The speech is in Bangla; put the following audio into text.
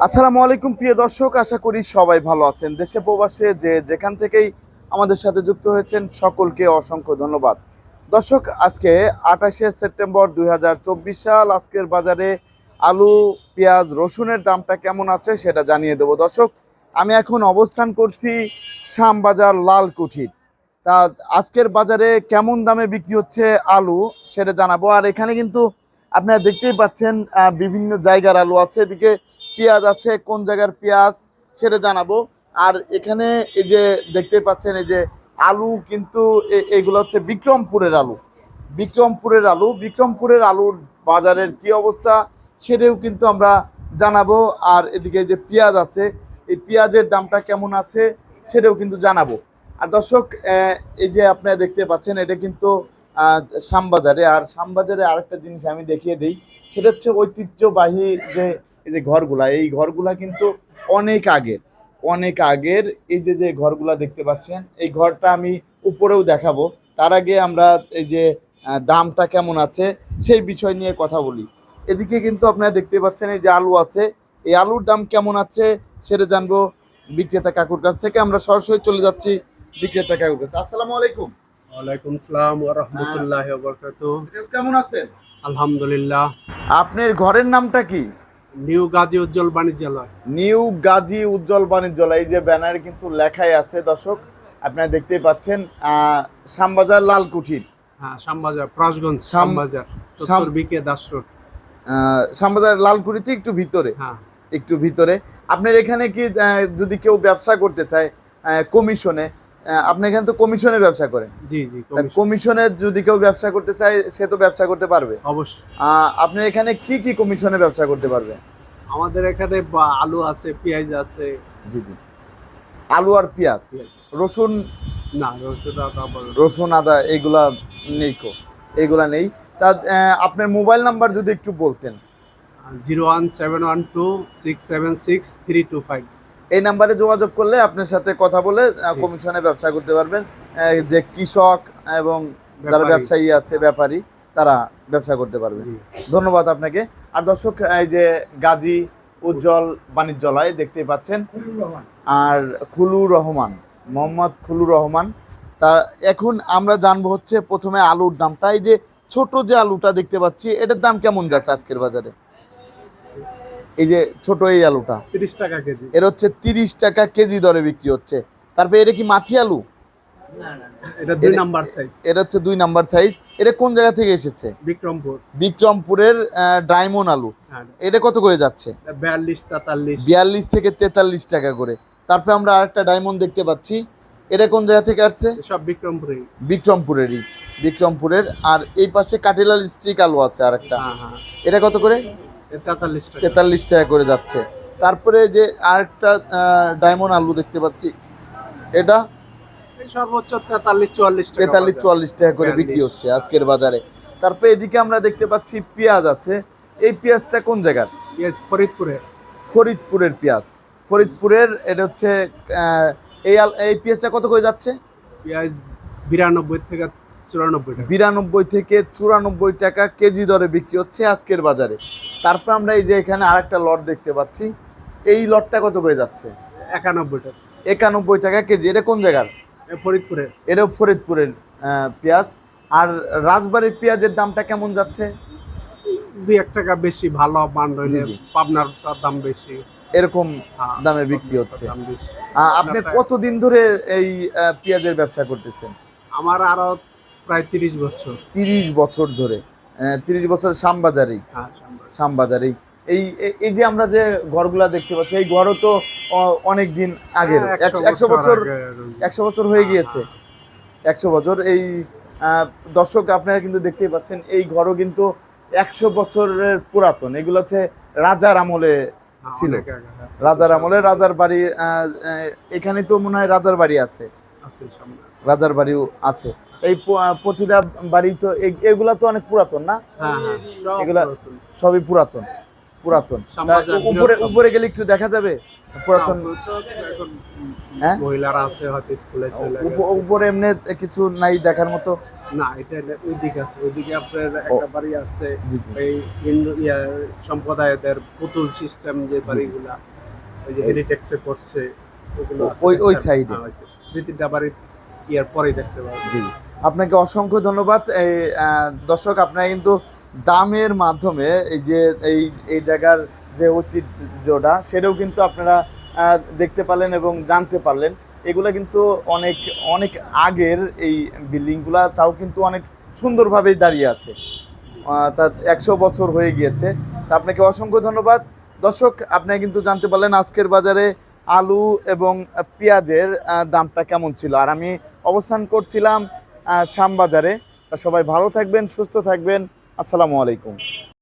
আসসালামু আলাইকুম প্রিয় দর্শক, আশা করি সবাই ভালো আছেন। দেশে প্রবাসে যে যেখান থেকেই আমাদের সাথে যুক্ত হয়েছেন সকলকে অসংখ্য ধন্যবাদ। দর্শক, আজকে 28শে সেপ্টেম্বর 2024 সাল। আজকের বাজারে আলু, পেঁয়াজ, রসুনের দামটা কেমন আছে সেটা জানিয়ে দেবো। দর্শক, আমি এখন অবস্থান করছি শ্যামবাজার লালকুঠির। তা আজকের বাজারে কেমন দামে বিক্রি হচ্ছে আলু সেটা জানাবো। আর এখানে কিন্তু আপনারা দেখতেই পাচ্ছেন বিভিন্ন জায়গার আলু আছে, এদিকে পেঁয়াজ আছে, কোন জায়গার পেঁয়াজ সেটা জানাবো। আর এখানে এই যে দেখতে পাচ্ছেন এই যে আলু কিন্তু এগুলো হচ্ছে বিক্রমপুরের আলু। বিক্রমপুরের আলুর বাজারের কি অবস্থা সেটাও কিন্তু আমরা জানাবো। আর এদিকে যে পেঁয়াজ আছে, এই পেঁয়াজের দামটা কেমন আছে সেটাও কিন্তু জানাবো। আর দর্শক, এই যে আপনারা দেখতে পাচ্ছেন এটা কিন্তু শ্যামবাজারে। আর শ্যামবাজারে আরেকটা জিনিস আমি দেখিয়ে দিই, সেটা হচ্ছে ঐতিহ্যবাহী যে এই যে ঘরগুলা, এই ঘরগুলা কিন্তু অনেক আগের এই যে যে ঘরগুলা দেখতে পাচ্ছেন, এই ঘরটা আমি উপরেও দেখাবো। তার আগে আমরা এই যে দামটা কেমন আছে সেই বিষয় নিয়ে কথা বলি। এদিকে কিন্তু আপনারা দেখতে পাচ্ছেন এই যে আলু আছে, এই আলুর দাম কেমন আছে সেটা জানবো বিক্রেতা কাকুর কাছ থেকে। আমরা সরাসরি চলে যাচ্ছি বিক্রেতা কাকুর কাছে। আসসালামু আলাইকুম। ওয়ালাইকুম সালাম ওয়া রাহমাতুল্লাহি ওয়া বারাকাতুহু। কেমন আছেন? আলহামদুলিল্লাহ। আপনার ঘরের নামটা কি? নিউ গাজী উজ্জ্বল বাণিজ্যালয়। নিউ গাজী উজ্জ্বল বাণিজ্যালয়, এই যে ব্যানারে কিন্তু লেখাই আছে। দর্শক, আপনারা দেখতেই পাচ্ছেন শ্যামবাজার লালকুঠির। হ্যাঁ, শ্যামবাজার, প্রাসগঞ্জ শ্যামবাজার, 70 বিকে দাস রোড। শ্যামবাজার লালকুঠিতে একটু ভিতরে, হ্যাঁ, একটু ভিতরে। আপনার এখানে কি যদি কেউ ব্যবসা করতে চায় কমিশনে, আপনি এখানে তো কমিশনে ব্যবসা করেন। জি জি, কমিশনে যদি কেউ ব্যবসা করতে চায় সে তো ব্যবসা করতে পারবে অবশ্যই। আপনার এখানে কি কি কমিশনে ব্যবসা করতে পারবে? আমাদের এখানে আলু আছে, পেঁয়াজ আছে। জি জি, আলু আর পেঁয়াজ, রসুন না, রসুন আদা এগুলা নেই, এগুলা নেই। তা আপনার মোবাইল নাম্বার যদি একটু বলতেন। 01712676325। এই নাম্বারে যোগাযোগ করলে আপনার সাথে কথা বলে কমিশনে ব্যবসা করতে পারবেন। যে কৃষক এবং যারা ব্যবসায়ী আছে, ব্যাপারী, তারা ব্যবসা করতে পারবে। ধন্যবাদ আপনাকে। আর দর্শক, এই যে গাজী উজ্জ্বল বাণিজ্যালয় দেখতে পাচ্ছেন, আর মোহাম্মদ খুলুর রহমান। তা এখন আমরা জানবো হচ্ছে প্রথমে আলুর দামটা। এই যে ছোট যে আলুটা দেখতে পাচ্ছি, এটার দাম কেমন যাচ্ছে আজকের বাজারে? এই যে ছোট এই আলুটা 30 টাকা কেজি। এর হচ্ছে 30 টাকা কেজি দরে বিক্রি হচ্ছে। তারপরে এটা কি মাটি আলু? এটা 2 নাম্বার সাইজ। এটা হচ্ছে 2 নাম্বার সাইজ। এটা কোন জায়গা থেকে এসেছে? বিক্রমপুরের ডায়মন্ড আলু। এটা কত করে যাচ্ছে? 42 থেকে 43 টাকা করে। তারপরে আমরা আরেকটা ডায়মন্ড দেখতে পাচ্ছি, এটা কোন জায়গা থেকে আসছে? সব বিক্রমপুরের। আর এই পাশে কাটিলাল স্টিক আলু আছে আরেকটা, এটা কত করে? 43 টাকা করে যাচ্ছে। তারপরে যে আরেকটা ডায়মন্ড আলু দেখতে পাচ্ছি, এটা সর্বোচ্চ 43-44 টাকা করে বিক্রি হচ্ছে আজকের বাজারে। তারপরে এদিকে আমরা দেখতে পাচ্ছি পেঁয়াজ আছে। এই পেঁয়াজটা কোন জায়গার? ফরিদপুরের পেঁয়াজ। এটা হচ্ছে এই পেঁয়াজটা কত করে যাচ্ছে? পেঁয়াজ 92 থেকে 94 টাকা কেজি দরে বিক্রি হচ্ছে আজকের বাজারে। তারপর আমরা এই যে এখানে আরেকটা লট দেখতে পাচ্ছি, এই লটটা কত করে যাচ্ছে? 91 টাকা কেজি। এটা কোন জায়গার? এটাও ফরিদপুরের পেঁয়াজ। আর রাজবাড়ির পেঁয়াজের দামটা কেমন যাচ্ছে? 2-1 টাকা বেশি, ভালো মান হইলে পাবনার দাম বেশি, এরকম দামে বিক্রি হচ্ছে। আপনি কতদিন ধরে এই পেঁয়াজের ব্যবসা করতেছেন? আমার আরো প্রায় 30 বছর। 30 বছর ধরে। 30 বছর শ্যামবাজারেই। এই যে আমরা যে ঘরগুলা দেখতে পাচ্ছি, এই ঘরও তো অনেক দিন আগের, 100 বছর হয়ে গিয়েছে। 100 বছর। এই দর্শক, আপনারা কিন্তু দেখতেই পাচ্ছেন এই ঘরও কিন্তু 100 বছরের পুরাতন। এগুলো হচ্ছে রাজার আমলে ছিল, রাজার বাড়ি। এখানে তো মনে হয় রাজার বাড়ি আছে, রাজার বাড়িও আছে। এই প্রতিটা বাড়ি তো এগুলা তো অনেক পুরাতন না? এগুলা সবই পুরাতন। উপরে গেলে একটু দেখা যাবে পুরাতন। মহিলারা আছে হয়তো স্কুলে চলে গেছে। উপরে এমনি কিছু নাই দেখার মতো? না, এটা ওইদিকে আছে, ওইদিকে আপনার একটা বাড়ি আছে জি জি এই হিন্দু সম্প্রদায়দের পুতুল সিস্টেম যে জি। বাড়িগুলা, ওই যে এই হেলিটেক্সে পড়ছে, ওগুলো আছে ওই দেখতে। সাইডে। হ্যাঁ, হয়েছে দুই তিনটা বাড়ি ইয়ার পরেই দেখতে পাবেন। জি, জি। আপনাকে অসংখ্য ধন্যবাদ। এই দর্শক আপনারা কিন্তু দামের মাধ্যমে এই যে এই এই জায়গার যে ঐতিহ্যটা সেটাও কিন্তু আপনারা দেখতে পারলেন এবং জানতে পারলেন। এগুলা কিন্তু অনেক অনেক আগের এই বিল্ডিংগুলা, তাও কিন্তু অনেক সুন্দরভাবেই দাঁড়িয়ে আছে। তা ১০০ বছর হয়ে গিয়েছে। তা আপনাকে অসংখ্য ধন্যবাদ। দর্শক আপনারা কিন্তু জানতে পারলেন আজকের বাজারে আলু এবং পেঁয়াজের দামটা কেমন ছিল। আর আমি অবস্থান করছিলাম শ্যামবাজারে। তা সবাই ভালো থাকবেন, সুস্থ থাকবেন। আসসালামু আলাইকুম।